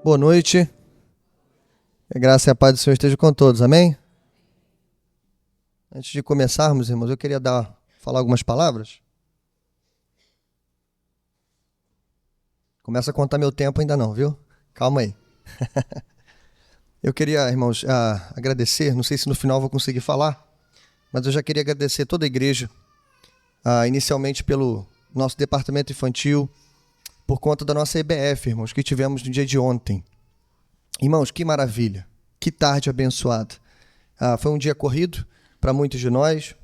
Boa noite. Que a graça e a paz do Senhor esteja com todos, amém? Antes de começarmos, irmãos, eu queria falar algumas palavras. Começa a contar meu tempo ainda não, viu? Calma aí. Eu queria, irmãos, agradecer, não sei se no final eu vou conseguir falar, mas eu já queria agradecer toda a igreja, inicialmente pelo nosso departamento infantil, por conta da nossa EBF, irmãos, que tivemos no dia de ontem. Irmãos, que maravilha, que tarde abençoada. Foi um dia corrido para muitos de nós,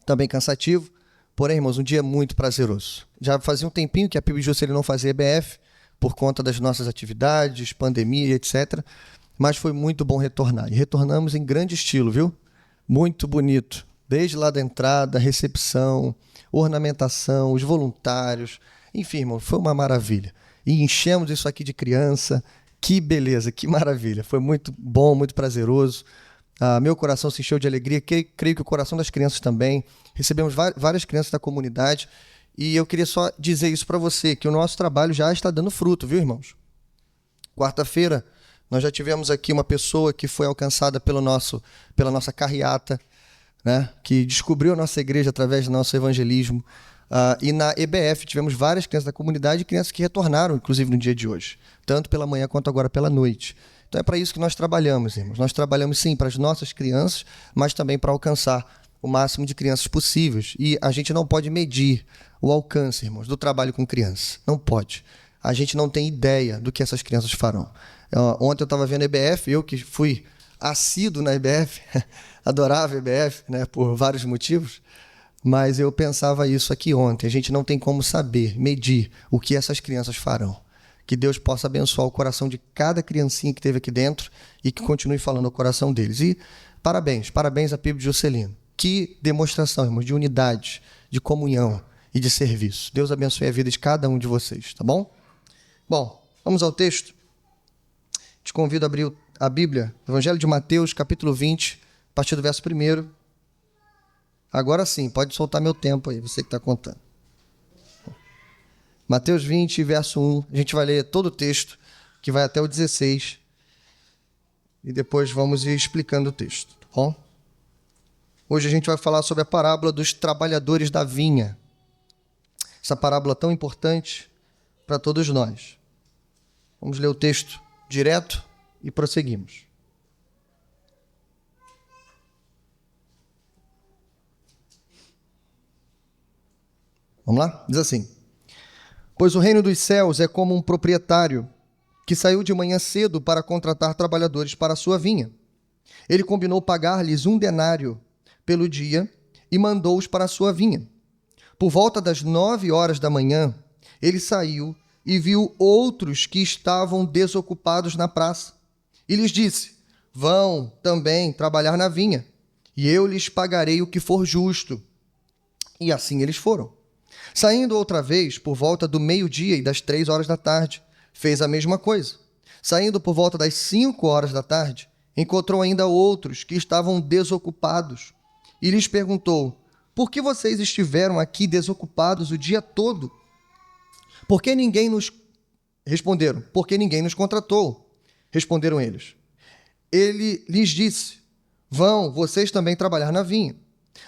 também cansativo, porém, irmãos, um dia muito prazeroso. Já fazia um tempinho que a PIB Juscelino não fazia EBF, por conta das nossas atividades, pandemia, etc., mas foi muito bom retornar. E retornamos em grande estilo, viu? Muito bonito. Desde lá da entrada, recepção, ornamentação, os voluntários. Enfim, irmão, foi uma maravilha. E enchemos isso aqui de criança. Que beleza, que maravilha. Foi muito bom, muito prazeroso. Meu coração se encheu de alegria. Creio que o coração das crianças também. Recebemos várias crianças da comunidade. E eu queria só dizer isso para você, que o nosso trabalho já está dando fruto, viu, irmãos? Quarta-feira, nós já tivemos aqui uma pessoa que foi alcançada pela nossa carreata, né, que descobriu a nossa igreja através do nosso evangelismo. E na EBF tivemos várias crianças da comunidade e crianças que retornaram, inclusive no dia de hoje, tanto pela manhã quanto agora pela noite. Então é para isso que nós trabalhamos, irmãos. Nós trabalhamos sim para as nossas crianças, mas também para alcançar o máximo de crianças possíveis. E a gente não pode medir o alcance, irmãos, do trabalho com crianças. Não pode. A gente não tem ideia do que essas crianças farão. Ontem eu estava vendo a EBF, eu que fui assíduo na EBF, adorava a EBF, né, por vários motivos, mas eu pensava isso aqui ontem. A gente não tem como saber, medir o que essas crianças farão. Que Deus possa abençoar o coração de cada criancinha que esteve aqui dentro e que continue falando ao coração deles. E parabéns à PIB de Juscelino. Que demonstração, irmãos, de unidade, de comunhão e de serviço. Deus abençoe a vida de cada um de vocês, tá bom? Bom, vamos ao texto. Te convido a abrir a Bíblia, Evangelho de Mateus, capítulo 20, a partir do verso 1. Agora sim, pode soltar meu tempo aí, você que está contando. Mateus 20, verso 1. A gente vai ler todo o texto, que vai até o 16. E depois vamos ir explicando o texto, tá bom? Hoje a gente vai falar sobre a parábola dos trabalhadores da vinha. Essa parábola tão importante para todos nós. Vamos ler o texto direto e prosseguimos. Vamos lá? Diz assim: Pois o reino dos céus é como um proprietário que saiu de manhã cedo para contratar trabalhadores para a sua vinha. Ele combinou pagar-lhes 1 denário pelo dia e mandou-os para a sua vinha. Por volta das 9 horas da manhã, ele saiu e viu outros que estavam desocupados na praça. E lhes disse: Vão também trabalhar na vinha, e eu lhes pagarei o que for justo. E assim eles foram. Saindo outra vez, por volta do meio-dia e das 3 horas da tarde, fez a mesma coisa. Saindo por volta das 5 horas da tarde, encontrou ainda outros que estavam desocupados. E lhes perguntou: Por que vocês estiveram aqui desocupados o dia todo? Responderam: Porque ninguém nos contratou. Responderam eles. Ele lhes disse: Vão, vocês também trabalhar na vinha.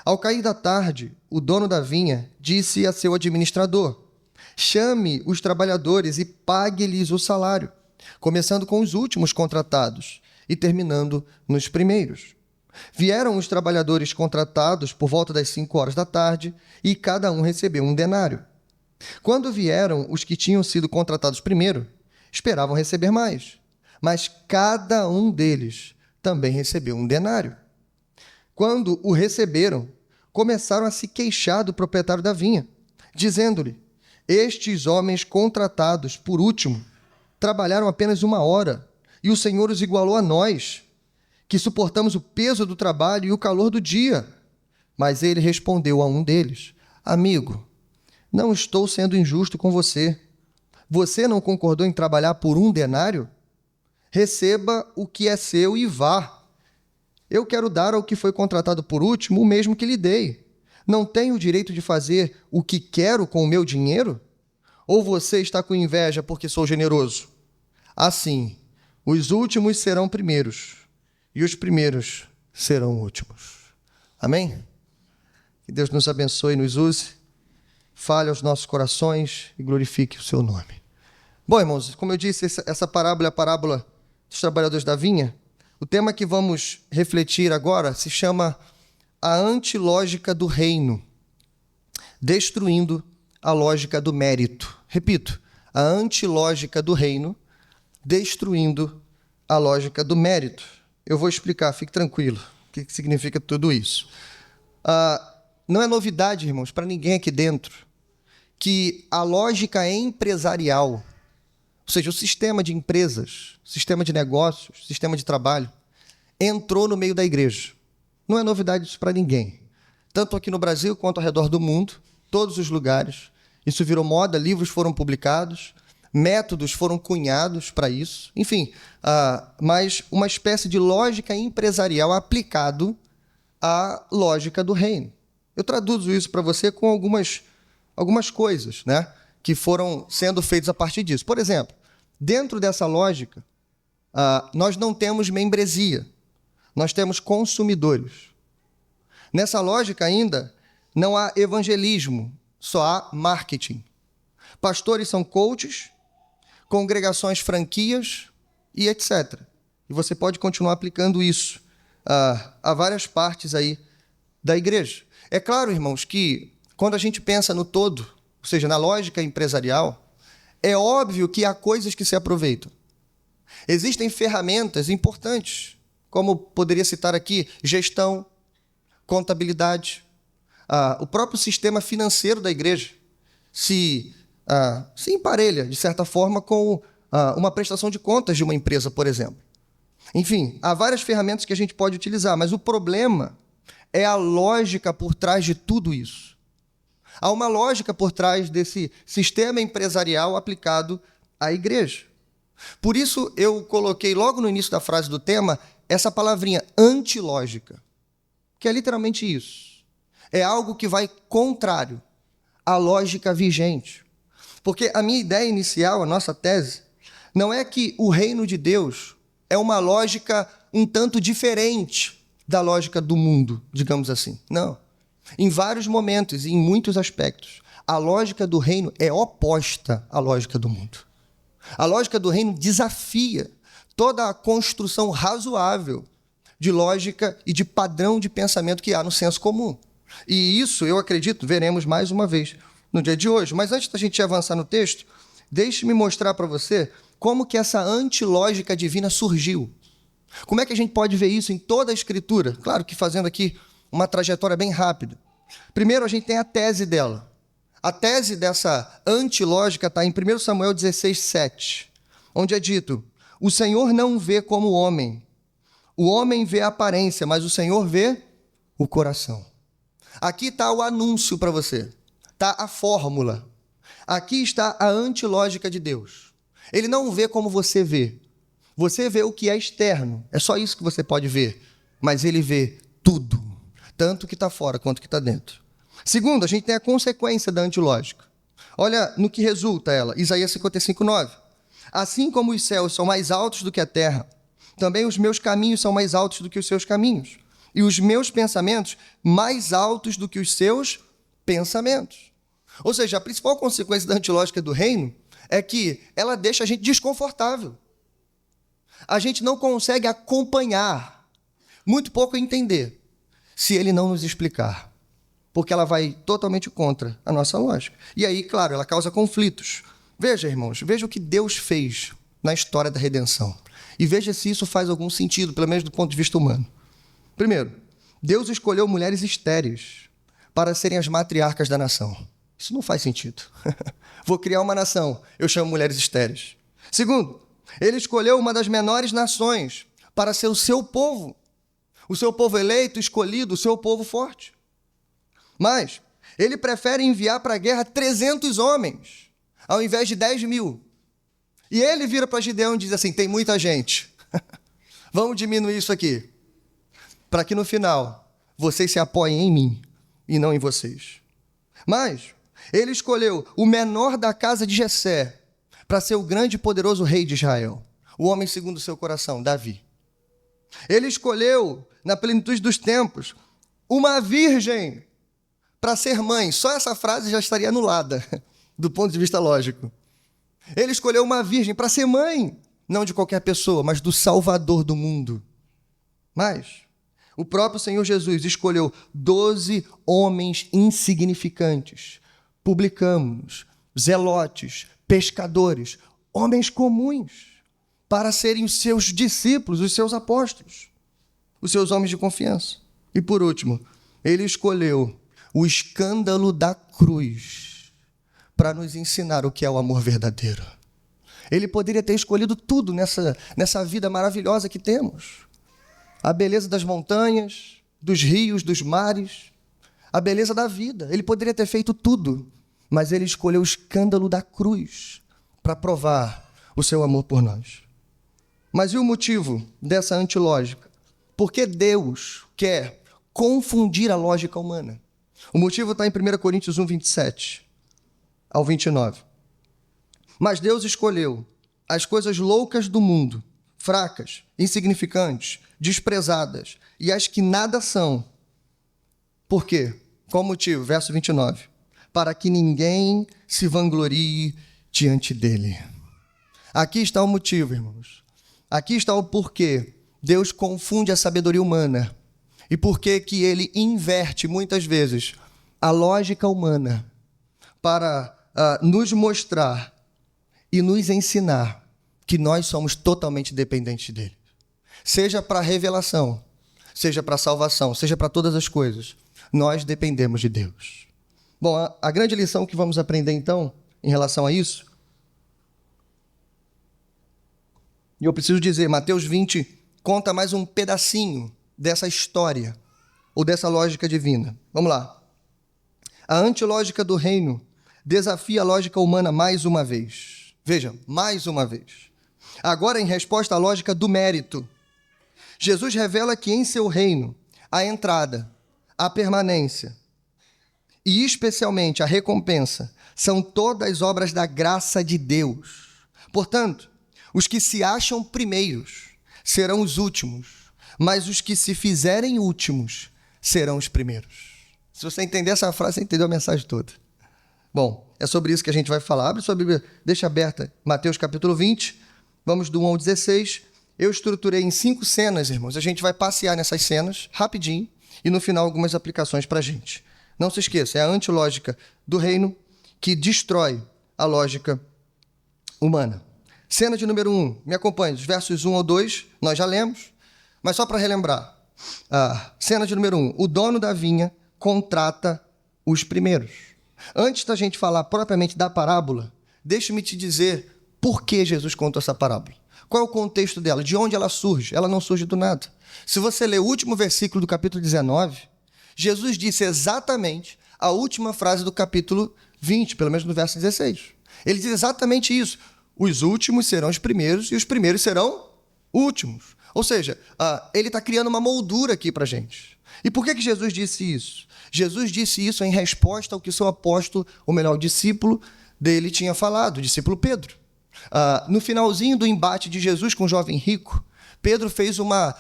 Ao cair da tarde, o dono da vinha disse a seu administrador: Chame os trabalhadores e pague-lhes o salário, começando com os últimos contratados e terminando nos primeiros. Vieram os trabalhadores contratados por volta das 5 horas da tarde e cada um recebeu 1 denário. Quando vieram os que tinham sido contratados primeiro, esperavam receber mais, mas cada um deles também recebeu 1 denário. Quando o receberam, começaram a se queixar do proprietário da vinha, dizendo-lhe: Estes homens contratados por último trabalharam apenas 1 hora, e o Senhor os igualou a nós, que suportamos o peso do trabalho e o calor do dia. Mas ele respondeu a um deles: Amigo, não estou sendo injusto com você. Você não concordou em trabalhar por 1 denário? Receba o que é seu e vá. Eu quero dar ao que foi contratado por último o mesmo que lhe dei. Não tenho o direito de fazer o que quero com o meu dinheiro? Ou você está com inveja porque sou generoso? Assim, os últimos serão primeiros, e os primeiros serão últimos. Amém? Que Deus nos abençoe e nos use, fale aos nossos corações e glorifique o seu nome. Bom, irmãos, como eu disse, essa parábola é a parábola dos trabalhadores da vinha. O tema que vamos refletir agora se chama a antilógica do reino, destruindo a lógica do mérito. Repito, a antilógica do reino, destruindo a lógica do mérito. Eu vou explicar, fique tranquilo, o que significa tudo isso. Não é novidade, irmãos, para ninguém aqui dentro, que a lógica empresarial, ou seja, o sistema de empresas, sistema de negócios, sistema de trabalho, entrou no meio da igreja. Não é novidade isso para ninguém. Tanto aqui no Brasil quanto ao redor do mundo, todos os lugares. Isso virou moda, livros foram publicados, métodos foram cunhados para isso. Enfim, mas uma espécie de lógica empresarial aplicado à lógica do reino. Eu traduzo isso para você com algumas coisas, né, que foram sendo feitas a partir disso. Por exemplo, dentro dessa lógica, nós não temos membresia, nós temos consumidores. Nessa lógica ainda, não há evangelismo, só há marketing. Pastores são coaches, congregações franquias e etc. E você pode continuar aplicando isso a várias partes aí da igreja. É claro, irmãos, que quando a gente pensa no todo, ou seja, na lógica empresarial, é óbvio que há coisas que se aproveitam. Existem ferramentas importantes, como poderia citar aqui, gestão, contabilidade, o próprio sistema financeiro da igreja se emparelha, de certa forma, com uma prestação de contas de uma empresa, por exemplo. Enfim, há várias ferramentas que a gente pode utilizar, mas o problema é a lógica por trás de tudo isso. Há uma lógica por trás desse sistema empresarial aplicado à igreja. Por isso, eu coloquei logo no início da frase do tema essa palavrinha, antilógica, que é literalmente isso. É algo que vai contrário à lógica vigente. Porque a minha ideia inicial, a nossa tese, não é que o reino de Deus é uma lógica um tanto diferente da lógica do mundo, digamos assim. Não. Em vários momentos e em muitos aspectos, a lógica do reino é oposta à lógica do mundo. A lógica do reino desafia toda a construção razoável de lógica e de padrão de pensamento que há no senso comum. E isso, eu acredito, veremos mais uma vez no dia de hoje. Mas antes da gente avançar no texto, deixe-me mostrar para você como que essa antilógica divina surgiu. Como é que a gente pode ver isso em toda a Escritura? Claro que fazendo aqui uma trajetória bem rápida. Primeiro, a gente tem a tese dela. A tese dessa antilógica está em 1 Samuel 16, 7, onde é dito: o Senhor não vê como o homem vê a aparência, mas o Senhor vê o coração. Aqui está o anúncio para você, está a fórmula. Aqui está a antilógica de Deus. Ele não vê como você vê. Você vê o que é externo, é só isso que você pode ver, mas ele vê tudo, tanto o que está fora quanto o que está dentro. Segundo, a gente tem a consequência da antilógica. Olha no que resulta ela, Isaías 55, 9. Assim como os céus são mais altos do que a terra, também os meus caminhos são mais altos do que os seus caminhos, e os meus pensamentos mais altos do que os seus pensamentos. Ou seja, a principal consequência da antilógica do reino é que ela deixa a gente desconfortável. A gente não consegue acompanhar, muito pouco entender, se ele não nos explicar, porque ela vai totalmente contra a nossa lógica. E aí, claro, ela causa conflitos. Veja, irmãos, veja o que Deus fez na história da redenção. E veja se isso faz algum sentido, pelo menos do ponto de vista humano. Primeiro, Deus escolheu mulheres estéreis para serem as matriarcas da nação. Isso não faz sentido. Vou criar uma nação, eu chamo mulheres estéreis. Segundo, ele escolheu uma das menores nações para ser o seu povo eleito, escolhido, o seu povo forte. Mas ele prefere enviar para a guerra 300 homens, ao invés de 10 mil. E ele vira para Gideão e diz assim: tem muita gente, vamos diminuir isso aqui, para que no final vocês se apoiem em mim e não em vocês. Mas ele escolheu o menor da casa de Jessé para ser o grande e poderoso rei de Israel, o homem segundo o seu coração, Davi. Ele escolheu, na plenitude dos tempos, uma virgem para ser mãe. Só essa frase já estaria anulada, do ponto de vista lógico. Ele escolheu uma virgem para ser mãe, não de qualquer pessoa, mas do Salvador do mundo. Mas o próprio Senhor Jesus escolheu 12 homens insignificantes, publicanos, zelotes, pescadores, homens comuns, para serem os seus discípulos, os seus apóstolos, os seus homens de confiança. E por último, ele escolheu o escândalo da cruz para nos ensinar o que é o amor verdadeiro. Ele poderia ter escolhido tudo nessa vida maravilhosa que temos. A beleza das montanhas, dos rios, dos mares, a beleza da vida. Ele poderia ter feito tudo, mas ele escolheu o escândalo da cruz para provar o seu amor por nós. Mas e o motivo dessa antilógica? Porque Deus quer confundir a lógica humana. O motivo está em 1 Coríntios 1, 27 ao 29. Mas Deus escolheu as coisas loucas do mundo, fracas, insignificantes, desprezadas, e as que nada são. Por quê? Qual o motivo? Verso 29. Para que ninguém se vanglorie diante dele. Aqui está o motivo, irmãos. Aqui está o porquê Deus confunde a sabedoria humana e porquê que ele inverte muitas vezes a lógica humana para nos mostrar e nos ensinar que nós somos totalmente dependentes dele. Seja para a revelação, seja para a salvação, seja para todas as coisas, nós dependemos de Deus. Bom, a grande lição que vamos aprender então, em relação a isso, e eu preciso dizer, Mateus 20 conta mais um pedacinho dessa história, ou dessa lógica divina. Vamos lá. A antilógica do reino desafia a lógica humana mais uma vez. Veja, mais uma vez. Agora, em resposta à lógica do mérito, Jesus revela que em seu reino, a entrada, a permanência e especialmente a recompensa são todas obras da graça de Deus. Portanto, os que se acham primeiros serão os últimos, mas os que se fizerem últimos serão os primeiros. Se você entender essa frase, você entendeu a mensagem toda. Bom, é sobre isso que a gente vai falar. Abre sua Bíblia, deixa aberta, Mateus capítulo 20, vamos do 1 ao 16. Eu estruturei em 5 cenas, irmãos. A gente vai passear nessas cenas, rapidinho, e no final algumas aplicações para a gente. Não se esqueça, é a antilógica do reino que destrói a lógica humana. Cena de número 1, me acompanhe, dos versos 1 ao 2, nós já lemos, mas só para relembrar. Cena de número 1, o dono da vinha contrata os primeiros. Antes da gente falar propriamente da parábola, deixe-me te dizer por que Jesus contou essa parábola. Qual é o contexto dela? De onde ela surge? Ela não surge do nada. Se você ler o último versículo do capítulo 19, Jesus disse exatamente a última frase do capítulo 20, pelo menos no verso 16. Ele diz exatamente isso. Os últimos serão os primeiros e os primeiros serão últimos. Ou seja, ele está criando uma moldura aqui para a gente. E por que Jesus disse isso? Jesus disse isso em resposta ao que seu apóstolo, ou melhor, o discípulo dele tinha falado, o discípulo Pedro. No finalzinho do embate de Jesus com o jovem rico, Pedro fez uma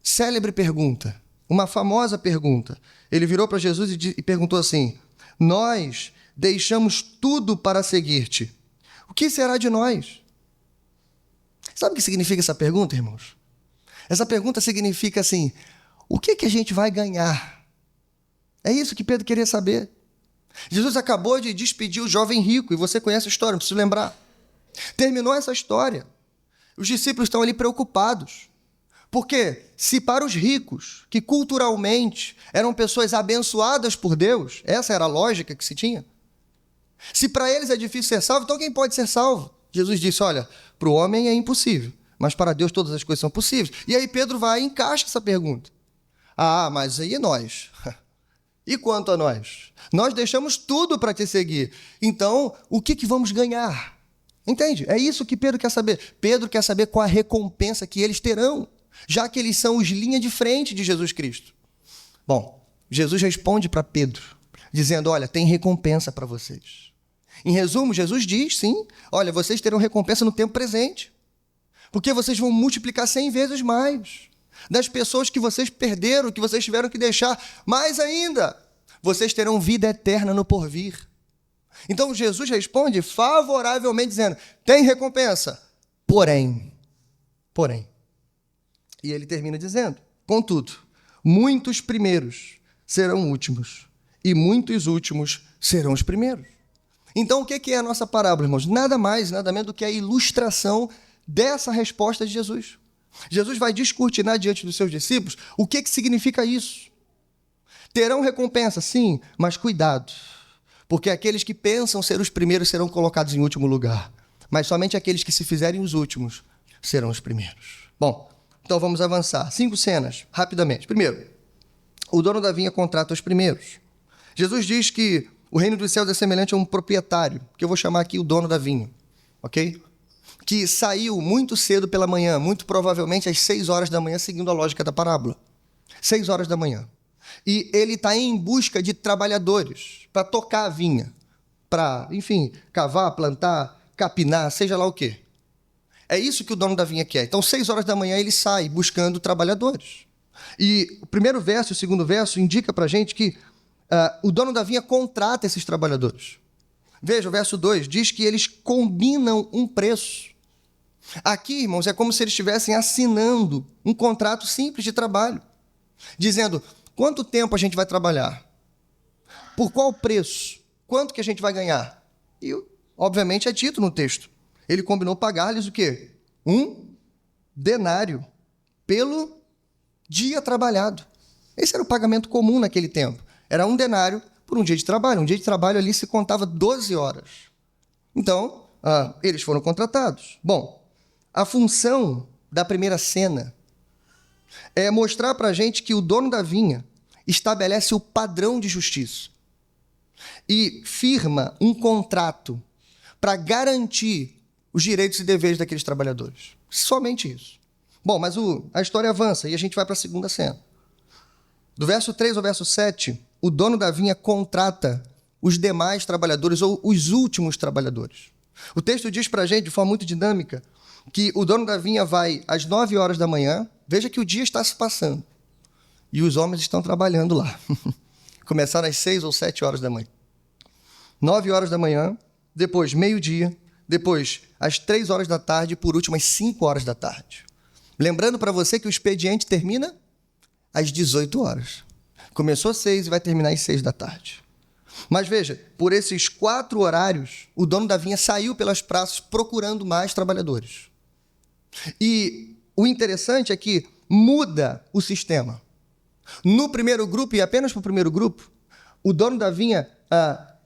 célebre pergunta, uma famosa pergunta. Ele virou para Jesus e perguntou assim: nós deixamos tudo para seguir-te. O que será de nós? Sabe o que significa essa pergunta, irmãos? Essa pergunta significa assim: o que a gente vai ganhar? É isso que Pedro queria saber. Jesus acabou de despedir o jovem rico, e você conhece a história, não preciso lembrar. Terminou essa história. Os discípulos estão ali preocupados. Porque se para os ricos, que culturalmente eram pessoas abençoadas por Deus, essa era a lógica que se tinha, se para eles é difícil ser salvo, então quem pode ser salvo? Jesus disse, olha, para o homem é impossível, mas para Deus todas as coisas são possíveis. E aí Pedro vai e encaixa essa pergunta. Mas aí nós? E quanto a nós? Nós deixamos tudo para te seguir. Então, o que vamos ganhar? Entende? É isso que Pedro quer saber. Pedro quer saber qual a recompensa que eles terão, já que eles são os linha de frente de Jesus Cristo. Bom, Jesus responde para Pedro, dizendo, olha, tem recompensa para vocês. Em resumo, Jesus diz, sim, olha, vocês terão recompensa no tempo presente, porque vocês vão multiplicar 100 vezes mais. Das pessoas que vocês perderam, que vocês tiveram que deixar, mais ainda, vocês terão vida eterna no porvir. Então, Jesus responde favoravelmente, dizendo, tem recompensa, porém. E ele termina dizendo, contudo, muitos primeiros serão últimos, e muitos últimos serão os primeiros. Então, o que é a nossa parábola, irmãos? Nada mais, nada menos do que a ilustração dessa resposta de Jesus. Jesus vai descortinar diante dos seus discípulos o que significa isso. Terão recompensa, sim, mas cuidado, porque aqueles que pensam ser os primeiros serão colocados em último lugar, mas somente aqueles que se fizerem os últimos serão os primeiros. Bom, então vamos avançar. 5 cenas, rapidamente. Primeiro, o dono da vinha contrata os primeiros. Jesus diz que o reino dos céus é semelhante a um proprietário, que eu vou chamar aqui o dono da vinha, ok? Que saiu muito cedo pela manhã, muito provavelmente às 6 horas da manhã, seguindo a lógica da parábola. 6 horas da manhã. E ele está em busca de trabalhadores para tocar a vinha, para, enfim, cavar, plantar, capinar, seja lá o quê. É isso que o dono da vinha quer. Então, 6 horas da manhã, ele sai buscando trabalhadores. E o primeiro verso e o segundo verso indica para a gente que o dono da vinha contrata esses trabalhadores. Veja, o verso 2 diz que eles combinam um preço. Aqui, irmãos, é como se eles estivessem assinando um contrato simples de trabalho, dizendo quanto tempo a gente vai trabalhar, por qual preço, quanto que a gente vai ganhar. E, obviamente, é dito no texto. Ele combinou pagar-lhes o quê? 1 denário pelo dia trabalhado. Esse era o pagamento comum naquele tempo. Era 1 denário por um dia de trabalho. Um dia de trabalho ali se contava 12 horas. Então, eles foram contratados. Bom, a função da primeira cena é mostrar para a gente que o dono da vinha estabelece o padrão de justiça e firma um contrato para garantir os direitos e deveres daqueles trabalhadores. Somente isso. Bom, mas a história avança e a gente vai para a segunda cena. Do verso 3 ao verso 7, o dono da vinha contrata os demais trabalhadores ou os últimos trabalhadores. O texto diz para a gente, de forma muito dinâmica, que o dono da vinha vai às 9 horas da manhã, veja que o dia está se passando, e os homens estão trabalhando lá. Começaram às 6 ou 7 horas da manhã. 9 horas da manhã, depois meio-dia, depois às 3 horas da tarde e por último às 5 horas da tarde. Lembrando para você que o expediente termina às 18 horas. Começou às 6 e vai terminar às 6 da tarde. Mas veja, por esses 4 horários, o dono da vinha saiu pelas praças procurando mais trabalhadores. E o interessante é que muda o sistema. No primeiro grupo, e apenas para o primeiro grupo, o dono da vinha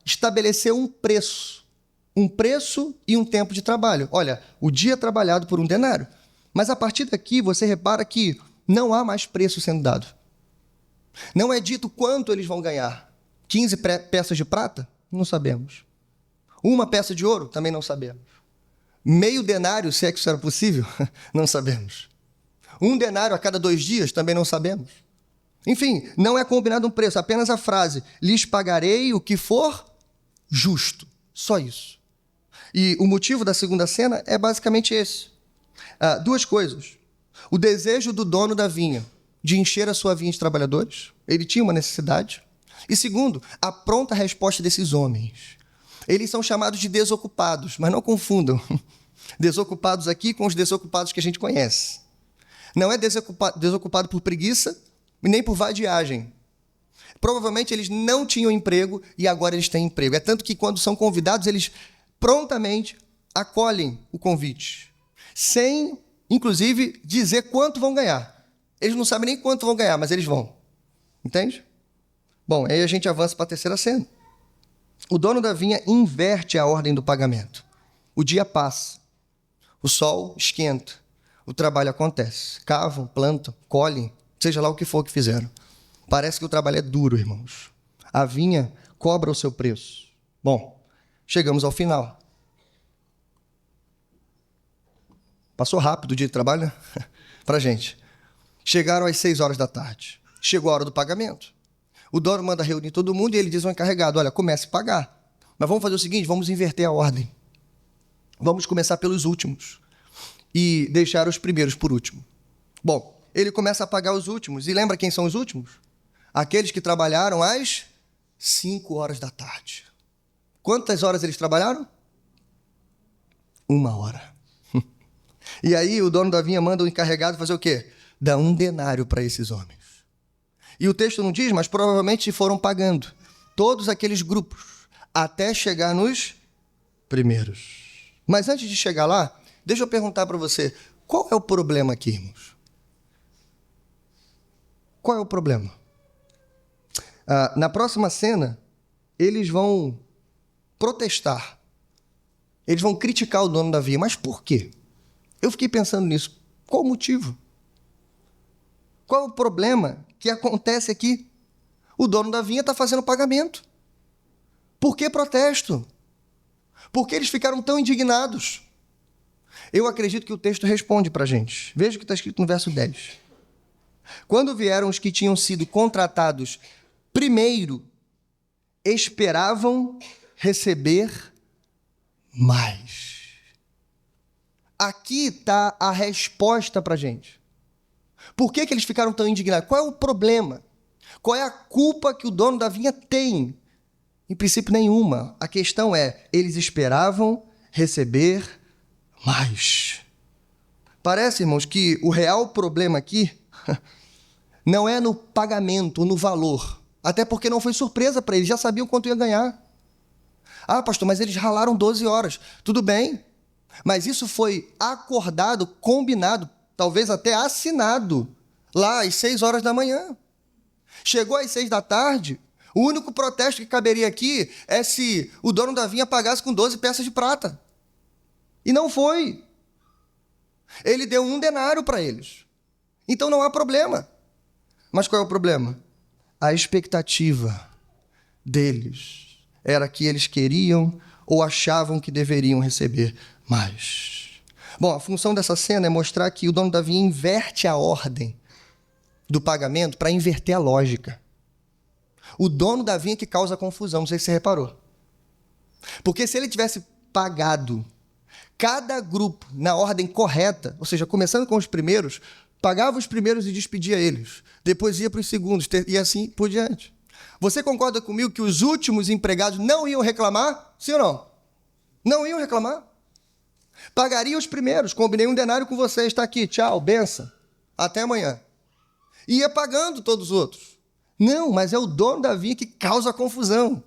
estabeleceu um preço e um tempo de trabalho. Olha, o dia trabalhado por 1 denário. Mas a partir daqui você repara que não há mais preço sendo dado. Não é dito quanto eles vão ganhar. 15 peças de prata? Não sabemos. 1 peça de ouro? Também não sabemos. Meio denário, se é que isso era possível? Não sabemos. 1 denário a cada 2 dias? Também não sabemos. Enfim, não é combinado um preço, apenas a frase, lhes pagarei o que for justo. Só isso. E o motivo da segunda cena é basicamente esse. 2 coisas. O desejo do dono da vinha de encher a sua vinha de trabalhadores. Ele tinha uma necessidade. E segundo, a pronta resposta desses homens. Eles são chamados de desocupados, mas não confundam. Desocupados aqui com os desocupados que a gente conhece. Não é desocupado por preguiça e nem por vadiagem. Provavelmente eles não tinham emprego e agora eles têm emprego. É tanto que quando são convidados, eles prontamente acolhem o convite, sem, inclusive, dizer quanto vão ganhar. Eles não sabem nem quanto vão ganhar, mas eles vão. Entende? Bom, aí a gente avança para a terceira cena. O dono da vinha inverte a ordem do pagamento. O dia passa, o sol esquenta, o trabalho acontece. Cavam, plantam, colhem, seja lá o que for que fizeram. Parece que o trabalho é duro, irmãos. A vinha cobra o seu preço. Bom, chegamos ao final. Passou rápido o dia de trabalho, né? Pra gente. Chegaram às 6 horas da tarde. Chegou a hora do pagamento. O dono manda reunir todo mundo e ele diz ao encarregado, olha, comece a pagar. Mas vamos fazer o seguinte, vamos inverter a ordem. Vamos começar pelos últimos e deixar os primeiros por último. Bom, ele começa a pagar os últimos. E lembra quem são os últimos? Aqueles que trabalharam às 5 horas da tarde. Quantas horas eles trabalharam? 1 hora. E aí o dono da vinha manda o encarregado fazer o quê? Dá 1 denário para esses homens. E o texto não diz, mas provavelmente foram pagando todos aqueles grupos até chegar nos primeiros. Mas antes de chegar lá, deixa eu perguntar para você, qual é o problema aqui, irmãos? Qual é o problema? Na próxima cena, eles vão protestar. Eles vão criticar o dono da vinha. Mas por quê? Eu fiquei pensando nisso. Qual o motivo? Qual é o problema que acontece aqui? O dono da vinha está fazendo pagamento. Por que protesto? Por que eles ficaram tão indignados? Eu acredito que o texto responde para a gente. Veja o que está escrito no verso 10. Quando vieram os que tinham sido contratados primeiro, esperavam receber mais. Aqui está a resposta para a gente. Por que eles ficaram tão indignados? Qual é o problema? Qual é a culpa que o dono da vinha tem? Em princípio, nenhuma. A questão é, eles esperavam receber mais. Parece, irmãos, que o real problema aqui não é no pagamento, no valor. Até porque não foi surpresa para eles, já sabiam quanto ia ganhar. Ah, pastor, mas eles ralaram 12 horas. Tudo bem, mas isso foi acordado, combinado, talvez até assinado, lá às 6 horas da manhã. Chegou às 6 da tarde, o único protesto que caberia aqui é se o dono da vinha pagasse com 12 peças de prata. E não foi. Ele deu 1 denário para eles. Então não há problema. Mas qual é o problema? A expectativa deles era que eles queriam ou achavam que deveriam receber mais. Bom, a função dessa cena é mostrar que o dono da vinha inverte a ordem do pagamento para inverter a lógica. O dono da vinha que causa confusão, não sei se você reparou. Porque se ele tivesse pagado cada grupo na ordem correta, ou seja, começando com os primeiros, pagava os primeiros e despedia eles. Depois ia para os segundos e assim por diante. Você concorda comigo que os últimos empregados não iam reclamar? Sim ou não? Não iam reclamar. Pagaria os primeiros. Combinei 1 denário com você, está aqui. Tchau, benção. Até amanhã. Ia pagando todos os outros. Não, mas é o dono da vinha que causa confusão.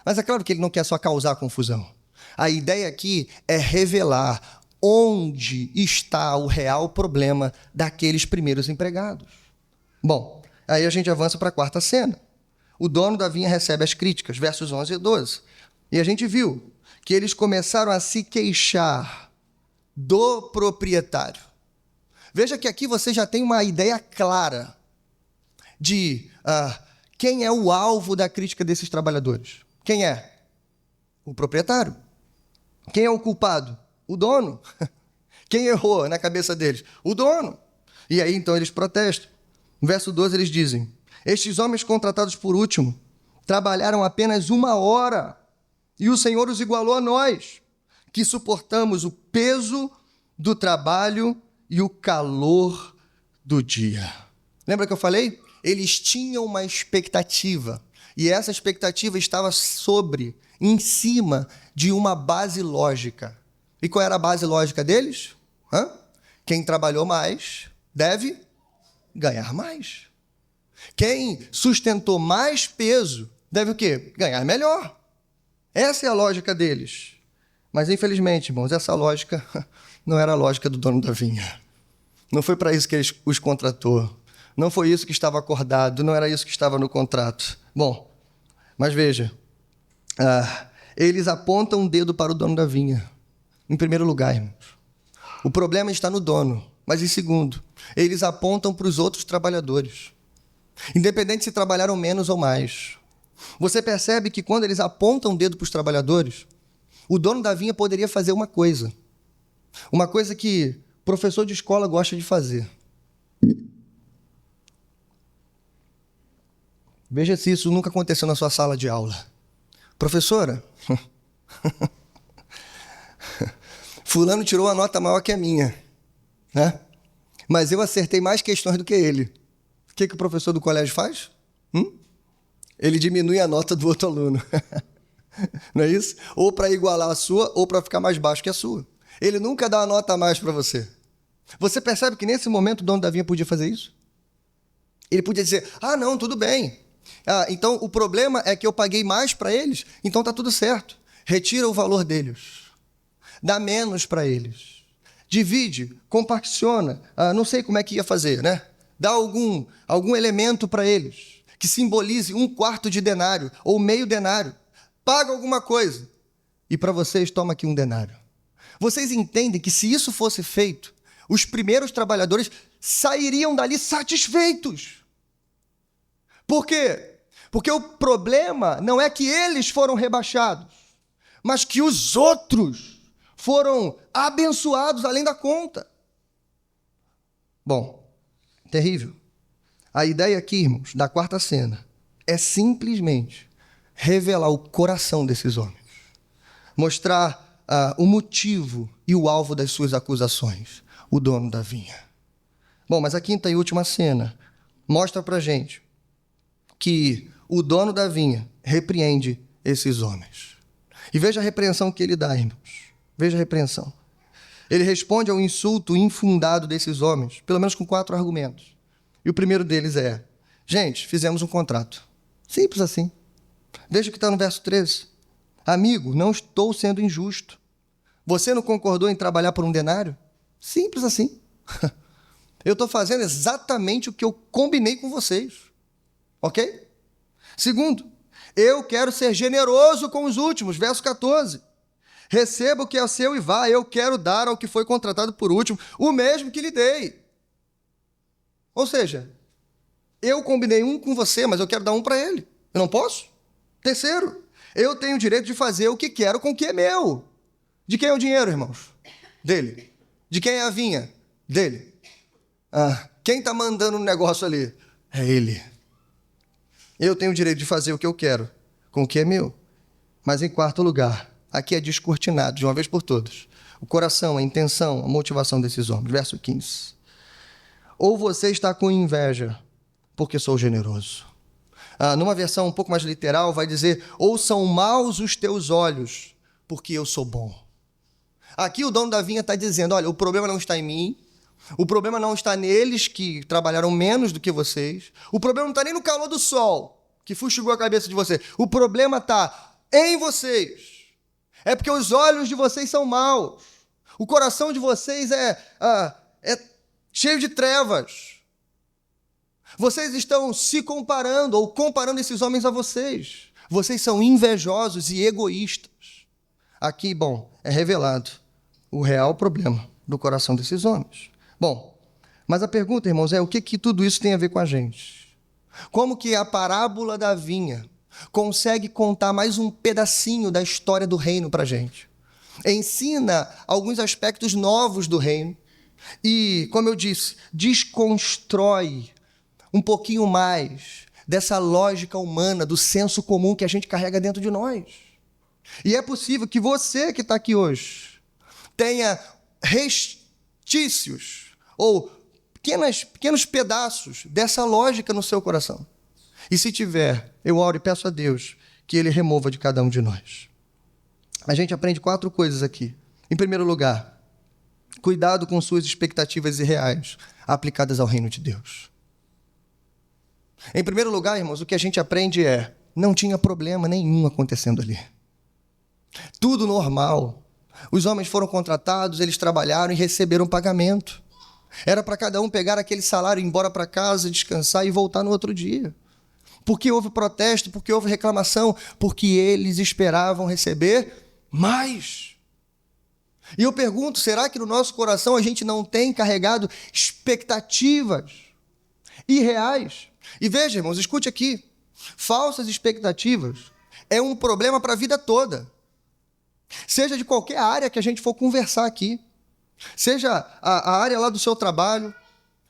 Mas é claro que ele não quer só causar confusão. A ideia aqui é revelar onde está o real problema daqueles primeiros empregados. Bom, aí a gente avança para a 4ª cena. O dono da vinha recebe as críticas, versos 11 e 12. E a gente viu que eles começaram a se queixar do proprietário. Veja que aqui você já tem uma ideia clara de quem é o alvo da crítica desses trabalhadores. Quem é? O proprietário. Quem é o culpado? O dono. Quem errou na cabeça deles? O dono. E aí, então, eles protestam. No verso 12, eles dizem: estes homens contratados por último trabalharam apenas 1 hora e o Senhor os igualou a nós, que suportamos o peso do trabalho e o calor do dia. Lembra que eu falei? Eles tinham uma expectativa e essa expectativa estava em cima de uma base lógica. E qual era a base lógica deles? Quem trabalhou mais deve ganhar mais. Quem sustentou mais peso deve o quê? Ganhar melhor. Essa é a lógica deles. Mas, infelizmente, irmãos, essa lógica não era a lógica do dono da vinha. Não foi para isso que ele os contratou. Não foi isso que estava acordado, não era isso que estava no contrato. Bom, mas veja, eles apontam um dedo para o dono da vinha. Em primeiro lugar, irmãos, o problema está no dono. Mas, em segundo, eles apontam para os outros trabalhadores. Independente se trabalharam menos ou mais. Você percebe que quando eles apontam o dedo para os trabalhadores, o dono da vinha poderia fazer uma coisa que professor de escola gosta de fazer. Veja se isso nunca aconteceu na sua sala de aula. Professora, fulano tirou uma nota maior que a minha, né? Mas eu acertei mais questões do que ele. O que o professor do colégio faz? Ele diminui a nota do outro aluno. Não é isso? Ou para igualar a sua, ou para ficar mais baixo que a sua. Ele nunca dá uma nota a mais para você. Você percebe que nesse momento o dono da vinha podia fazer isso? Ele podia dizer, não, tudo bem. Então o problema é que eu paguei mais para eles, então está tudo certo. Retira o valor deles. Dá menos para eles. Divide, compartiona. Não sei como é que ia fazer, né? Dá algum elemento para eles que simbolize 1/4 de denário ou meio denário. Paga alguma coisa. E para vocês, toma aqui 1 denário. Vocês entendem que se isso fosse feito, os primeiros trabalhadores sairiam dali satisfeitos. Por quê? Porque o problema não é que eles foram rebaixados, mas que os outros foram abençoados além da conta. Bom, terrível. A ideia aqui, irmãos, da quarta cena, é simplesmente revelar o coração desses homens. Mostrar o motivo e o alvo das suas acusações, o dono da vinha. Bom, mas a quinta e última cena mostra pra gente que o dono da vinha repreende esses homens. E veja a repreensão que ele dá, irmãos. Veja a repreensão. Ele responde ao insulto infundado desses homens, pelo menos com 4 argumentos. E o primeiro deles é, gente, fizemos um contrato. Simples assim. Veja o que está no verso 13. Amigo, não estou sendo injusto. Você não concordou em trabalhar por 1 denário? Simples assim. Eu estou fazendo exatamente o que eu combinei com vocês. Ok? Segundo, eu quero ser generoso com os últimos. Verso 14. Receba o que é seu e vá. Eu quero dar ao que foi contratado por último o mesmo que lhe dei. Ou seja, eu combinei 1 com você, mas eu quero dar 1 para ele. Eu não posso? Terceiro, eu tenho o direito de fazer o que quero com o que é meu. De quem é o dinheiro, irmãos? Dele. De quem é a vinha? Dele. Quem está mandando o negócio ali? É ele. Eu tenho o direito de fazer o que eu quero com o que é meu. Mas em quarto lugar, aqui é descortinado de uma vez por todas o coração, a intenção, a motivação desses homens. Verso 15. Ou você está com inveja porque sou generoso. Numa versão um pouco mais literal, vai dizer, ou são maus os teus olhos, porque eu sou bom. Aqui o dono da vinha está dizendo, olha, o problema não está em mim, o problema não está neles que trabalharam menos do que vocês, o problema não está nem no calor do sol, que fustigou a cabeça de vocês, o problema está em vocês. É porque os olhos de vocês são maus, o coração de vocês é cheio de trevas. Vocês estão se comparando ou comparando esses homens a vocês. Vocês são invejosos e egoístas. Aqui, bom, é revelado o real problema do coração desses homens. Bom, mas a pergunta, irmãos, é o que tudo isso tem a ver com a gente? Como que a parábola da vinha consegue contar mais um pedacinho da história do reino para a gente? Ensina alguns aspectos novos do reino e, como eu disse, desconstrói um pouquinho mais dessa lógica humana, do senso comum que a gente carrega dentro de nós. E é possível que você que está aqui hoje tenha restícios ou pequenos pedaços dessa lógica no seu coração. E se tiver, eu oro e peço a Deus que Ele remova de cada um de nós. A gente aprende 4 coisas aqui. Em primeiro lugar, cuidado com suas expectativas irreais aplicadas ao reino de Deus. Em primeiro lugar, irmãos, o que a gente aprende é, não tinha problema nenhum acontecendo ali. Tudo normal. Os homens foram contratados, eles trabalharam e receberam pagamento. Era para cada um pegar aquele salário, ir embora para casa, descansar e voltar no outro dia. Porque houve protesto, porque houve reclamação, porque eles esperavam receber mais. E eu pergunto, será que no nosso coração a gente não tem carregado expectativas irreais? E veja, irmãos, escute aqui, falsas expectativas é um problema para a vida toda. Seja de qualquer área que a gente for conversar aqui, seja a área lá do seu trabalho,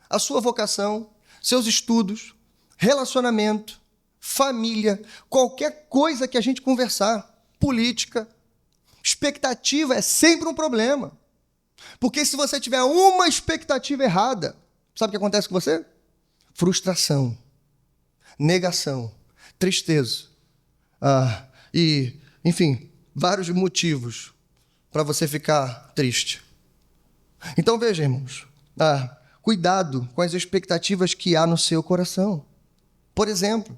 a sua vocação, seus estudos, relacionamento, família, qualquer coisa que a gente conversar, política, expectativa é sempre um problema. Porque se você tiver uma expectativa errada, sabe o que acontece com você? Frustração, negação, tristeza. Enfim, vários motivos para você ficar triste. Então veja, irmãos, cuidado com as expectativas que há no seu coração. Por exemplo,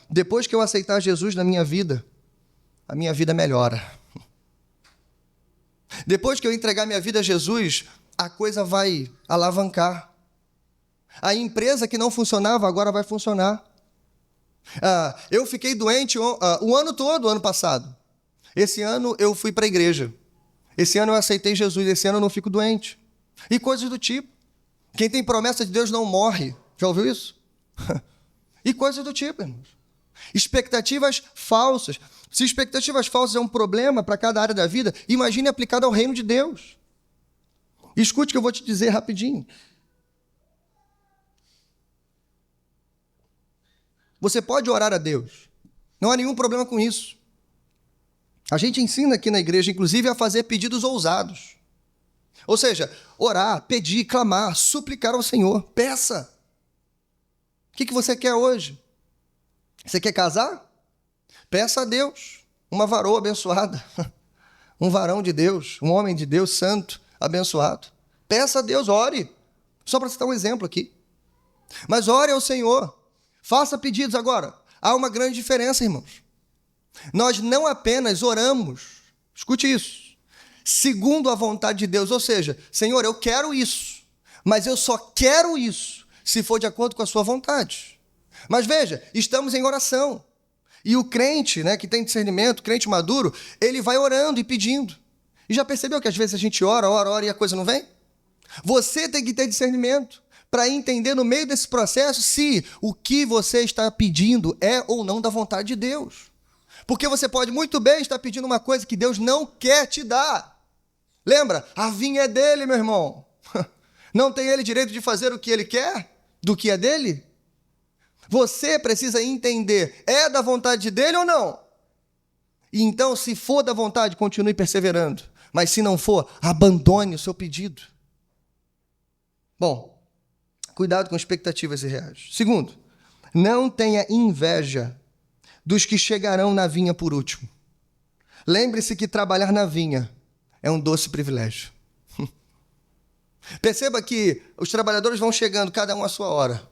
depois que eu aceitar Jesus na minha vida, a minha vida melhora. Depois que eu entregar minha vida a Jesus, a coisa vai alavancar. A empresa que não funcionava agora vai funcionar. Eu fiquei doente o ano todo, ano passado. Esse ano eu fui para a igreja. Esse ano eu aceitei Jesus. Esse ano eu não fico doente. E coisas do tipo. Quem tem promessa de Deus não morre. Já ouviu isso? E coisas do tipo, irmãos. Expectativas falsas. Se expectativas falsas é um problema para cada área da vida, imagine aplicado ao reino de Deus. Escute o que eu vou te dizer rapidinho. Você pode orar a Deus. Não há nenhum problema com isso. A gente ensina aqui na igreja, inclusive, a fazer pedidos ousados. Ou seja, orar, pedir, clamar, suplicar ao Senhor. Peça. O que você quer hoje? Você quer casar? Peça a Deus. Uma varoa abençoada. Um varão de Deus, um homem de Deus santo, abençoado. Peça a Deus, ore. Só para citar um exemplo aqui. Mas ore ao Senhor. Faça pedidos agora. Há uma grande diferença, irmãos. Nós não apenas oramos, escute isso, segundo a vontade de Deus, ou seja, Senhor, eu quero isso, mas eu só quero isso se for de acordo com a sua vontade. Mas veja, estamos em oração. E o crente, que tem discernimento, crente maduro, ele vai orando e pedindo. E já percebeu que às vezes a gente ora e a coisa não vem? Você tem que ter discernimento para entender no meio desse processo se o que você está pedindo é ou não da vontade de Deus. Porque você pode muito bem estar pedindo uma coisa que Deus não quer te dar. Lembra? A vinha é dele, meu irmão. Não tem ele direito de fazer o que ele quer do que é dele? Você precisa entender, é da vontade dele ou não? E então, se for da vontade, continue perseverando. Mas se não for, abandone o seu pedido. Bom, cuidado com expectativas irreais. Segundo, não tenha inveja dos que chegarão na vinha por último. Lembre-se que trabalhar na vinha é um doce privilégio. Perceba que os trabalhadores vão chegando, cada um à sua hora.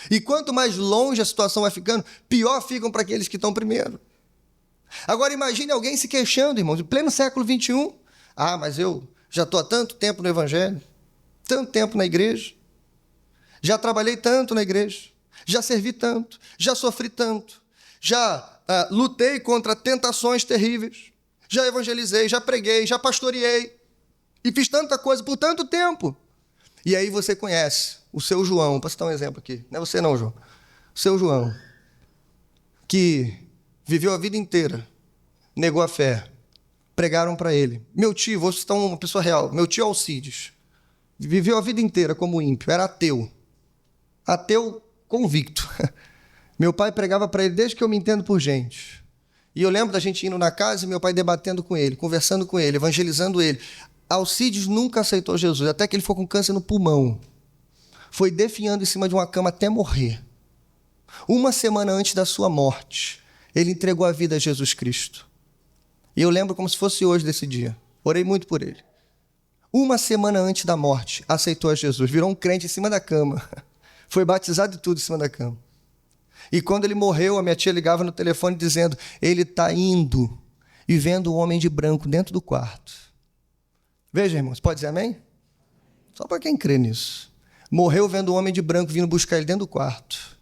E quanto mais longe a situação vai ficando, pior ficam para aqueles que estão primeiro. Agora imagine alguém se queixando, irmãos, em pleno século XXI. Mas eu já estou há tanto tempo no Evangelho, tanto tempo na igreja, já trabalhei tanto na igreja, já servi tanto, já sofri tanto, já lutei contra tentações terríveis, já evangelizei, já preguei, já pastoreei e fiz tanta coisa por tanto tempo. E aí você conhece o seu João, para citar um exemplo aqui, não é você não, João, o seu João, que viveu a vida inteira, negou a fé, pregaram para ele. Meu tio, vou citar uma pessoa real, meu tio Alcides, viveu a vida inteira como ímpio, era ateu convicto. Meu pai pregava para ele desde que eu me entendo por gente. E eu lembro da gente indo na casa e meu pai debatendo com ele, conversando com ele, evangelizando ele. Alcides nunca aceitou Jesus, até que ele ficou com câncer no pulmão. Foi definhando em cima de uma cama até morrer. Uma semana antes da sua morte, ele entregou a vida a Jesus Cristo. E eu lembro como se fosse hoje desse dia. Orei muito por ele. Uma semana antes da morte, aceitou a Jesus, virou um crente em cima da cama. Foi batizado e tudo em cima da cama. E quando ele morreu, a minha tia ligava no telefone dizendo, ele está indo e vendo o homem de branco dentro do quarto. Veja, irmãos, pode dizer amém? Só para quem crê nisso. Morreu vendo o homem de branco vindo buscar ele dentro do quarto.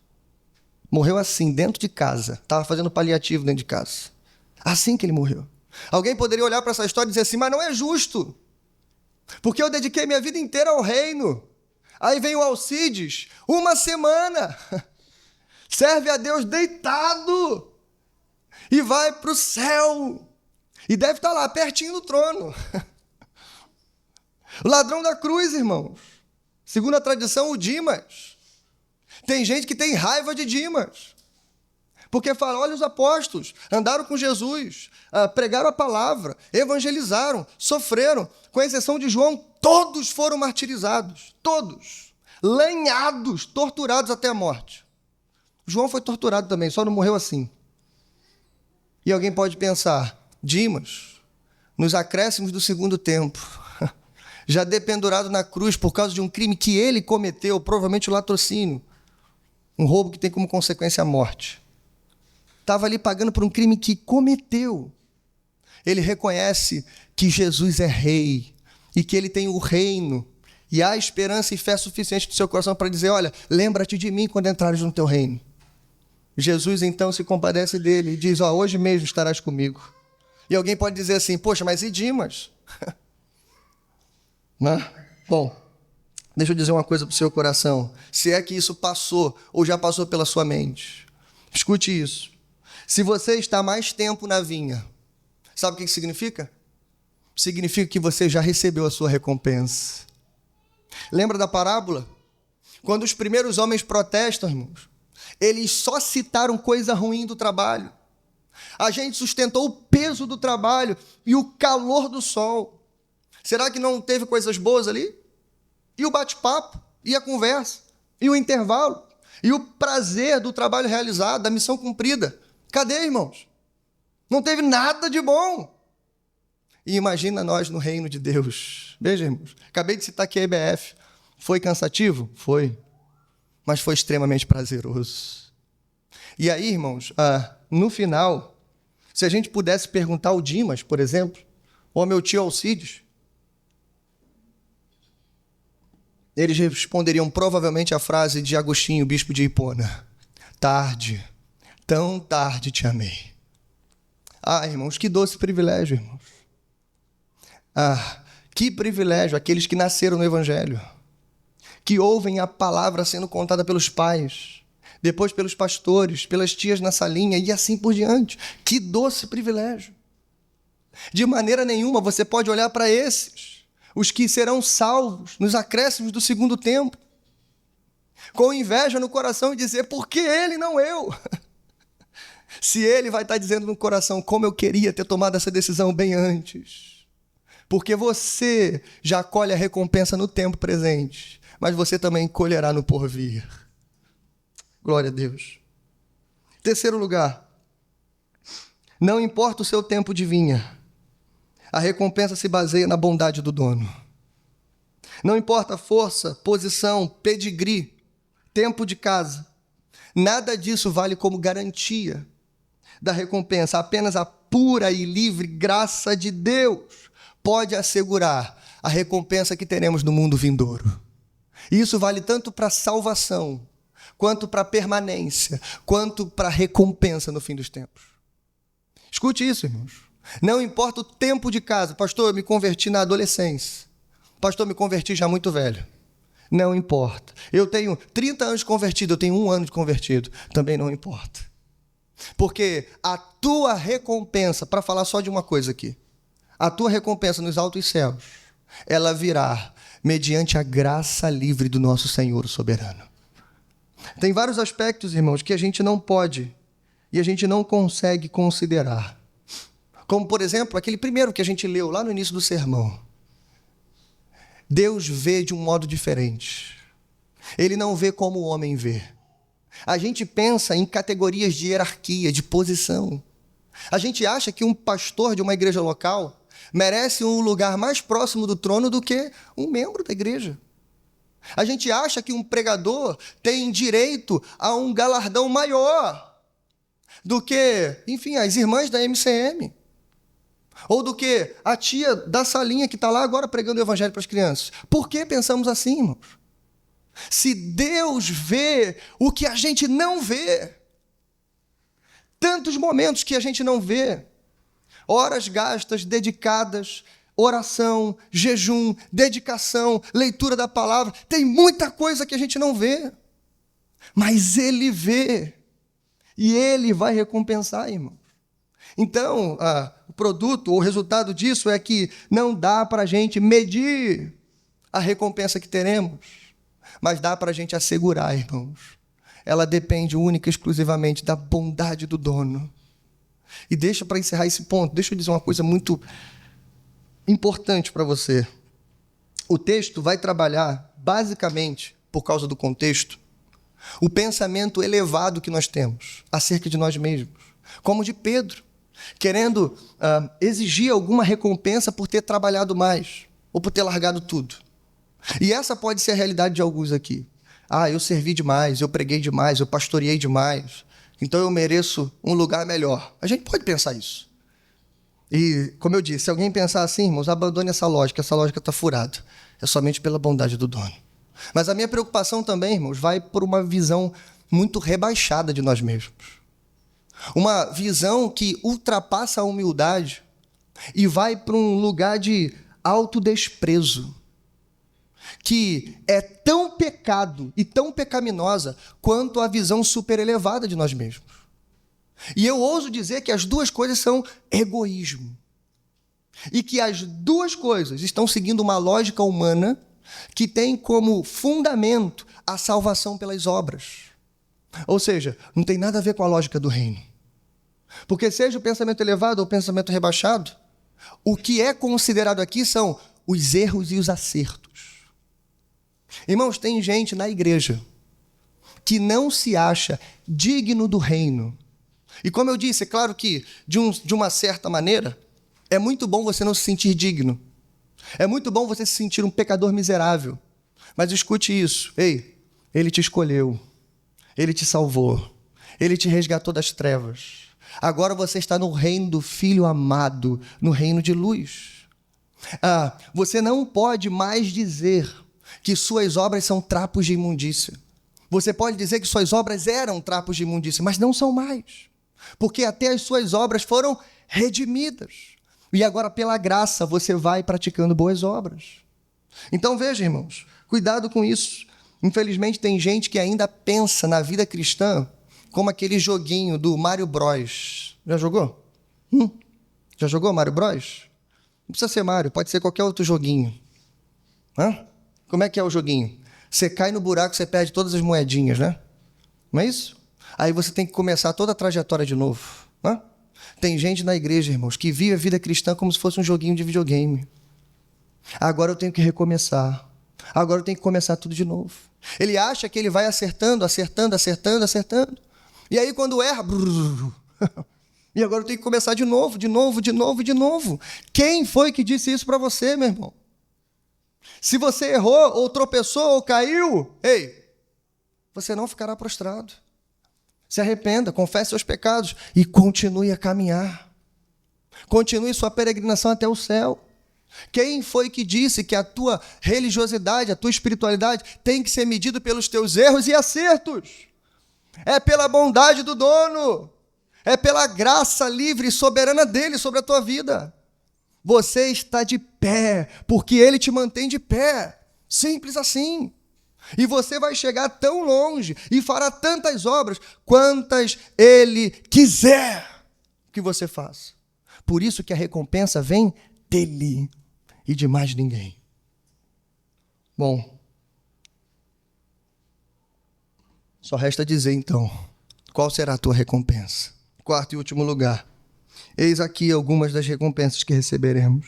Morreu assim, dentro de casa. Estava fazendo paliativo dentro de casa. Assim que ele morreu. Alguém poderia olhar para essa história e dizer assim, mas não é justo. Porque eu dediquei minha vida inteira ao reino. Aí vem o Alcides, uma semana, serve a Deus deitado e vai para o céu. E deve estar lá, pertinho do trono. O ladrão da cruz, irmãos. Segundo a tradição, o Dimas. Tem gente que tem raiva de Dimas. Porque fala, olha os apóstolos, andaram com Jesus, pregaram a palavra, evangelizaram, sofreram, com exceção de João, todos foram martirizados, todos, lenhados, torturados até a morte. João foi torturado também, só não morreu assim. E alguém pode pensar, Dimas, nos acréscimos do segundo tempo, já dependurado na cruz por causa de um crime que ele cometeu, provavelmente o latrocínio, um roubo que tem como consequência a morte. Estava ali pagando por um crime que cometeu. Ele reconhece que Jesus é rei e que ele tem o reino e há esperança e fé suficiente no seu coração para dizer, olha, lembra-te de mim quando entrares no teu reino. Jesus então se compadece dele e diz, hoje mesmo estarás comigo. E alguém pode dizer assim, poxa, mas e Dimas? Bom, deixa eu dizer uma coisa para o seu coração. Se é que isso passou ou já passou pela sua mente, escute isso. Se você está mais tempo na vinha, sabe o que significa? Significa que você já recebeu a sua recompensa. Lembra da parábola? Quando os primeiros homens protestam, irmãos, eles só citaram coisa ruim do trabalho. A gente sustentou o peso do trabalho e o calor do sol. Será que não teve coisas boas ali? E o bate-papo? E a conversa? E o intervalo? E o prazer do trabalho realizado, da missão cumprida? Cadê, irmãos? Não teve nada de bom. E imagina nós no reino de Deus. Veja, irmãos, acabei de citar aqui a EBF. Foi cansativo? Foi. Mas foi extremamente prazeroso. E aí, irmãos, no final, se a gente pudesse perguntar ao Dimas, por exemplo, ou ao meu tio Alcides, eles responderiam provavelmente a frase de Agostinho, bispo de Hipona. Tarde, tão tarde te amei. Irmãos, que doce privilégio, irmãos. Que privilégio aqueles que nasceram no Evangelho, que ouvem a palavra sendo contada pelos pais, depois pelos pastores, pelas tias na salinha e assim por diante. Que doce privilégio. De maneira nenhuma você pode olhar para esses, os que serão salvos nos acréscimos do segundo tempo, com inveja no coração e dizer, por que ele, não eu? Se ele vai estar dizendo no coração, como eu queria ter tomado essa decisão bem antes. Porque você já colhe a recompensa no tempo presente, mas você também colherá no porvir. Glória a Deus. Terceiro lugar, não importa o seu tempo de vinha, a recompensa se baseia na bondade do dono. Não importa a força, posição, pedigree, tempo de casa, nada disso vale como garantia da recompensa. Apenas a pura e livre graça de Deus pode assegurar a recompensa que teremos no mundo vindouro. E isso vale tanto para a salvação, quanto para a permanência, quanto para a recompensa no fim dos tempos. Escute isso, irmãos. Não importa o tempo de casa. Pastor, eu me converti na adolescência. Pastor, eu me converti já muito velho. Não importa. Eu tenho 30 anos de convertido, eu tenho 1 ano de convertido. Também não importa. Porque a tua recompensa, para falar só de uma coisa aqui, a tua recompensa nos altos céus, ela virá mediante a graça livre do nosso Senhor soberano. Tem vários aspectos, irmãos, que a gente não pode e a gente não consegue considerar. Como, por exemplo, aquele primeiro que a gente leu lá no início do sermão. Deus vê de um modo diferente. Ele não vê como o homem vê. A gente pensa em categorias de hierarquia, de posição. A gente acha que um pastor de uma igreja local merece um lugar mais próximo do trono do que um membro da igreja. A gente acha que um pregador tem direito a um galardão maior do que, enfim, as irmãs da MCM. Ou do que a tia da salinha que está lá agora pregando o evangelho para as crianças. Por que pensamos assim, irmãos? Se Deus vê o que a gente não vê, tantos momentos que a gente não vê, horas gastas, dedicadas, oração, jejum, dedicação, leitura da palavra, tem muita coisa que a gente não vê, mas Ele vê, e Ele vai recompensar, irmão. Então, o produto, o resultado disso é que não dá para a gente medir a recompensa que teremos, mas dá para a gente assegurar, irmãos, ela depende única e exclusivamente da bondade do dono. E deixa para encerrar esse ponto, deixa eu dizer uma coisa muito importante para você. O texto vai trabalhar, basicamente, por causa do contexto, o pensamento elevado que nós temos acerca de nós mesmos, como de Pedro, querendo exigir alguma recompensa por ter trabalhado mais, ou por ter largado tudo. E essa pode ser a realidade de alguns aqui. Eu servi demais, eu preguei demais, eu pastoreei demais, então eu mereço um lugar melhor. A gente pode pensar isso. E, como eu disse, se alguém pensar assim, irmãos, abandone essa lógica está furada. É somente pela bondade do dono. Mas a minha preocupação também, irmãos, vai por uma visão muito rebaixada de nós mesmos. Uma visão que ultrapassa a humildade e vai para um lugar de autodesprezo, que é tão pecado e tão pecaminosa quanto a visão super elevada de nós mesmos. E eu ouso dizer que as duas coisas são egoísmo. E que as duas coisas estão seguindo uma lógica humana que tem como fundamento a salvação pelas obras. Ou seja, não tem nada a ver com a lógica do reino. Porque seja o pensamento elevado ou o pensamento rebaixado, o que é considerado aqui são os erros e os acertos. Irmãos, tem gente na igreja que não se acha digno do reino. E como eu disse, é claro que, de uma certa maneira, é muito bom você não se sentir digno. É muito bom você se sentir um pecador miserável. Mas escute isso. Ei, ele te escolheu. Ele te salvou. Ele te resgatou das trevas. Agora você está no reino do Filho amado, no reino de luz. Você não pode mais dizer que suas obras são trapos de imundícia. Você pode dizer que suas obras eram trapos de imundícia, mas não são mais. Porque até as suas obras foram redimidas. E agora, pela graça, você vai praticando boas obras. Então, veja, irmãos, cuidado com isso. Infelizmente, tem gente que ainda pensa na vida cristã como aquele joguinho do Mario Bros. Já jogou? Já jogou Mario Bros? Não precisa ser Mario, pode ser qualquer outro joguinho. Como é que é o joguinho? Você cai no buraco, você perde todas as moedinhas, né? Não é isso? Aí você tem que começar toda a trajetória de novo. Tem gente na igreja, irmãos, que vive a vida cristã como se fosse um joguinho de videogame. Agora eu tenho que recomeçar. Agora eu tenho que começar tudo de novo. Ele acha que ele vai acertando. E aí quando erra... E agora eu tenho que começar de novo. Quem foi que disse isso para você, meu irmão? Se você errou, ou tropeçou, ou caiu, você não ficará prostrado. Se arrependa, confesse seus pecados e continue a caminhar. Continue sua peregrinação até o céu. Quem foi que disse que a tua religiosidade, a tua espiritualidade tem que ser medida pelos teus erros e acertos? É pela bondade do dono. É pela graça livre e soberana dele sobre a tua vida. Você está de pé, porque ele te mantém de pé. Simples assim. E você vai chegar tão longe e fará tantas obras quantas ele quiser que você faça. Por isso que a recompensa vem dele e de mais ninguém. Bom, só resta dizer então, qual será a tua recompensa? Quarto e último lugar. Eis aqui algumas das recompensas que receberemos.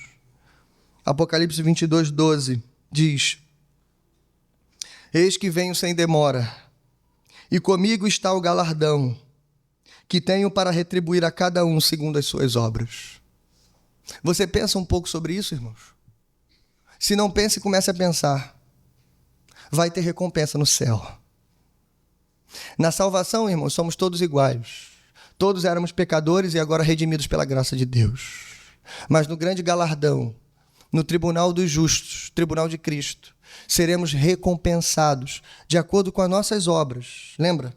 Apocalipse 22:12 diz: Eis que venho sem demora, e comigo está o galardão, que tenho para retribuir a cada um segundo as suas obras. Você pensa um pouco sobre isso, irmãos? Se não pensa, comece a pensar. Vai ter recompensa no céu. Na salvação, irmãos, somos todos iguais. Todos éramos pecadores e agora redimidos pela graça de Deus. Mas no grande galardão, no tribunal dos justos, tribunal de Cristo, seremos recompensados de acordo com as nossas obras. Lembra?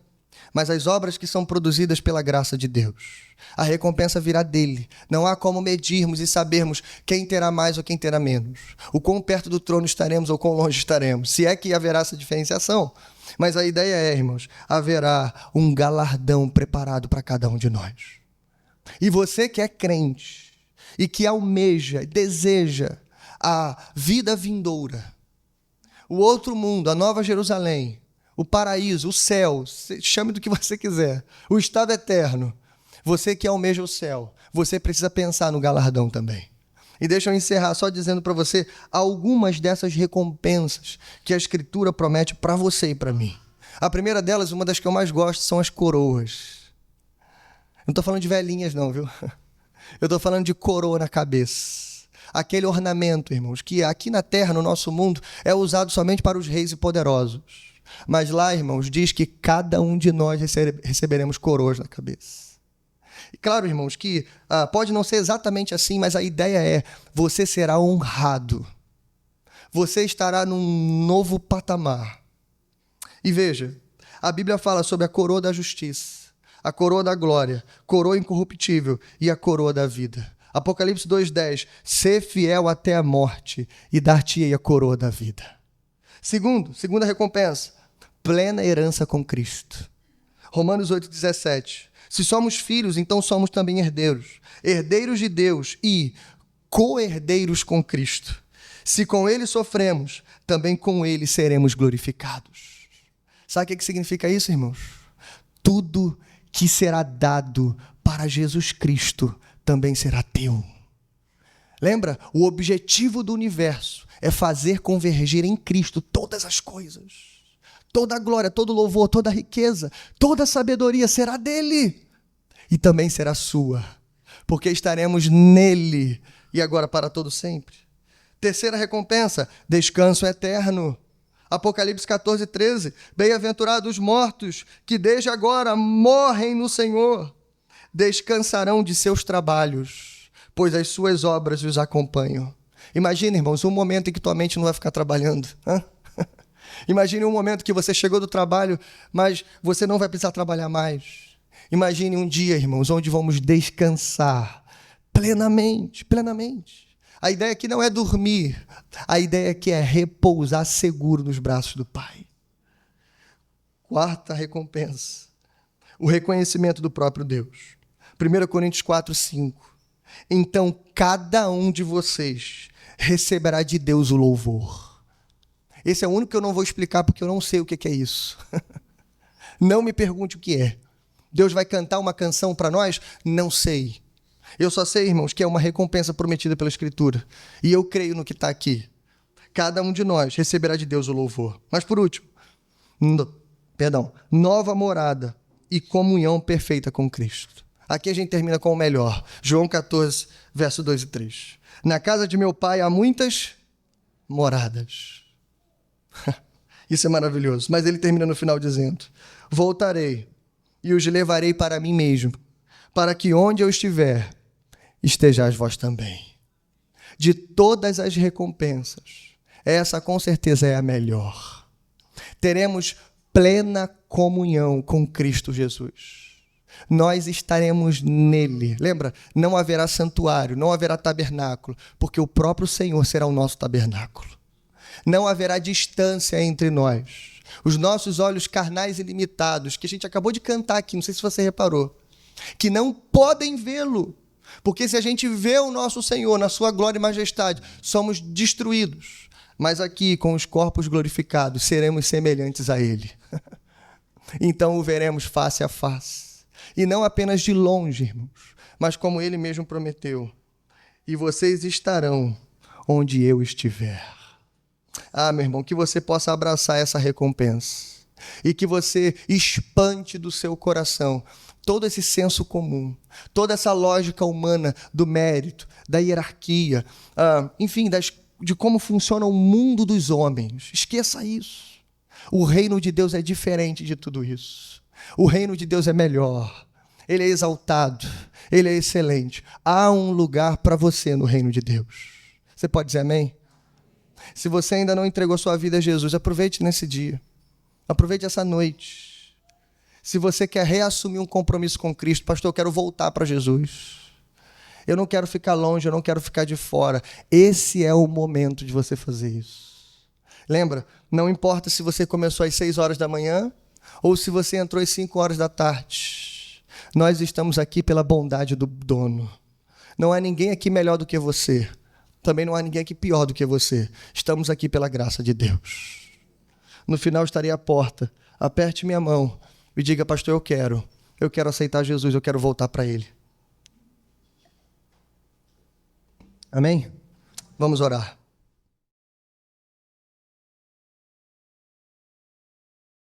Mas as obras que são produzidas pela graça de Deus. A recompensa virá dele. Não há como medirmos e sabermos quem terá mais ou quem terá menos. O quão perto do trono estaremos ou quão longe estaremos. Se é que haverá essa diferenciação. Mas a ideia é, irmãos, haverá um galardão preparado para cada um de nós. E você que é crente e que almeja, deseja a vida vindoura, o outro mundo, a Nova Jerusalém, o paraíso, o céu, chame do que você quiser, o estado eterno. Você que almeja o céu, você precisa pensar no galardão também. E deixa eu encerrar só dizendo para você algumas dessas recompensas que a Escritura promete para você e para mim. A primeira delas, uma das que eu mais gosto, são as coroas. Não estou falando de velhinhas não, viu? Eu estou falando de coroa na cabeça. Aquele ornamento, irmãos, que aqui na terra, no nosso mundo, é usado somente para os reis e poderosos. Mas lá, irmãos, diz que cada um de nós receberemos coroas na cabeça. E claro, irmãos, que pode não ser exatamente assim, mas a ideia é: você será honrado. Você estará num novo patamar. E veja, a Bíblia fala sobre a coroa da justiça, a coroa da glória, coroa incorruptível e a coroa da vida. Apocalipse 2:10, ser fiel até a morte e dar-te-ei a coroa da vida. Segunda recompensa, plena herança com Cristo. Romanos 8:17, se somos filhos, então somos também herdeiros, herdeiros de Deus e co-herdeiros com Cristo. Se com ele sofremos, também com ele seremos glorificados. Sabe o que significa isso, irmãos? Tudo que será dado para Jesus Cristo também será teu. Lembra? O objetivo do universo é fazer convergir em Cristo todas as coisas. Toda a glória, todo o louvor, toda a riqueza, toda a sabedoria será dele. E também será sua, porque estaremos nele e agora para todo sempre. Terceira recompensa, descanso eterno. Apocalipse 14:13, bem-aventurados os mortos, que desde agora morrem no Senhor, descansarão de seus trabalhos, pois as suas obras os acompanham. Imagine, irmãos, um momento em que tua mente não vai ficar trabalhando. Imagine um momento que você chegou do trabalho, mas você não vai precisar trabalhar mais. Imagine um dia, irmãos, onde vamos descansar plenamente. A ideia aqui não é dormir, a ideia aqui é repousar seguro nos braços do Pai. Quarta recompensa, o reconhecimento do próprio Deus. 1 Coríntios 4:5. Então, cada um de vocês receberá de Deus o louvor. Esse é o único que eu não vou explicar, porque eu não sei o que é isso. Não me pergunte o que é. Deus vai cantar uma canção para nós? Não sei. Eu só sei, irmãos, que é uma recompensa prometida pela Escritura. E eu creio no que está aqui. Cada um de nós receberá de Deus o louvor. Mas por último, nova morada e comunhão perfeita com Cristo. Aqui a gente termina com o melhor. João 14, verso 2 e 3. Na casa de meu pai há muitas moradas. Isso é maravilhoso. Mas ele termina no final dizendo: voltarei e os levarei para mim mesmo, para que onde eu estiver, estejais vós também. De todas as recompensas, essa com certeza é a melhor. Teremos plena comunhão com Cristo Jesus. Nós estaremos nele. Lembra? Não haverá santuário, não haverá tabernáculo, porque o próprio Senhor será o nosso tabernáculo. Não haverá distância entre nós. Os nossos olhos carnais e limitados, que a gente acabou de cantar aqui, não sei se você reparou, que não podem vê-lo, porque se a gente vê o nosso Senhor na sua glória e majestade, somos destruídos. Mas aqui, com os corpos glorificados, seremos semelhantes a Ele. Então o veremos face a face. E não apenas de longe, irmãos, mas como Ele mesmo prometeu. E vocês estarão onde eu estiver. Ah, meu irmão, que você possa abraçar essa recompensa. E que você espante do seu coração todo esse senso comum, toda essa lógica humana do mérito, da hierarquia, enfim, de como funciona o mundo dos homens. Esqueça isso. O reino de Deus é diferente de tudo isso. O reino de Deus é melhor. Ele é exaltado. Ele é excelente. Há um lugar para você no reino de Deus. Você pode dizer amém? Se você ainda não entregou sua vida a Jesus, aproveite nesse dia. Aproveite essa noite. Se você quer reassumir um compromisso com Cristo, pastor, eu quero voltar para Jesus. Eu não quero ficar longe, eu não quero ficar de fora. Esse é o momento de você fazer isso. Lembra? Não importa se você começou às 6 horas da manhã ou se você entrou às 5 horas da tarde. Nós estamos aqui pela bondade do dono. Não há ninguém aqui melhor do que você. Também não há ninguém aqui pior do que você. Estamos aqui pela graça de Deus. No final estarei à porta aperte minha mão e diga: pastor, eu quero aceitar Jesus, eu quero voltar para Ele. Amém? Vamos orar.